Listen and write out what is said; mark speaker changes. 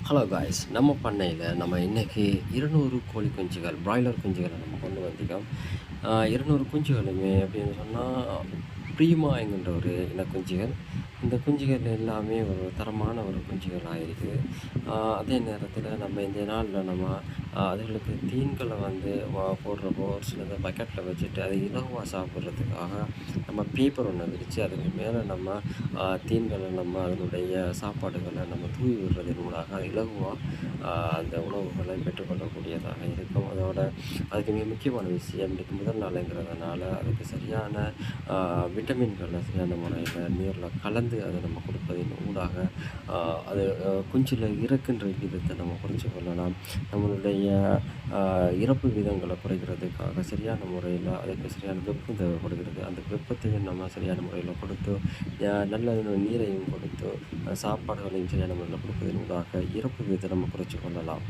Speaker 1: Hello guys, நம்ம பண்ணையில் நம்ம இன்றைக்கி 200 கோழி குஞ்சுகள், பிராய்லர் குஞ்சுகளை நம்ம கொண்டு வந்திருக்கோம். 200 குஞ்சுகளுமே எப்படின்னு சொன்னால் ப்ரீமா என்கின்ற ஒரு இன குஞ்சுகள். இந்த குஞ்சுகள் எல்லாமே ஒரு தரமான ஒரு குஞ்சுகளாக இருக்குது. அதே நேரத்தில் நம்ம இந்த நாளில் நம்ம அதுகளுக்கு தீன்களை வந்து போடுறப்போ ஒரு சிலதை பக்கெட்டில் வச்சுட்டு அதை இலகுவாக சாப்பிட்றதுக்காக நம்ம பேப்பர் ஒன்று விரித்து அதுக்கு மேலே நம்ம தீன்களை நம்ம அதனுடைய சாப்பாடுகளை நம்ம தூவி விடுறதன் மூலமாக இலகுவாக அந்த உணவுகளை பெற்றுக்கொள்ளக்கூடியதாக இருக்கும். அதுக்கு மிக முக்கியமான விஷயம், இன்றைக்கு முதல் நாளுங்கிறதுனால அதுக்கு சரியான விட்டமின்களை சரியான முறையில் நீரில் கலந்து அதை நம்ம கொடுப்பதின் ஊடாக அது குஞ்சில் இறக்கின்ற விதத்தை நம்ம குறைச்சி கொள்ளலாம். நம்மளுடைய இறப்பு விதங்களை குறைக்கிறதுக்காக சரியான முறையில் அதுக்கு சரியான வெப்பம் தேவைப்படுகிறது. அந்த வெப்பத்தையும் நம்ம சரியான முறையில் கொடுத்து நல்ல நீரையும் கொடுத்து சாப்பாடுகளையும் சரியான முறையில் கொடுப்பதன் ஊடாக இறப்பு விதத்தை நம்ம குறைச்சி கொள்ளலாம்.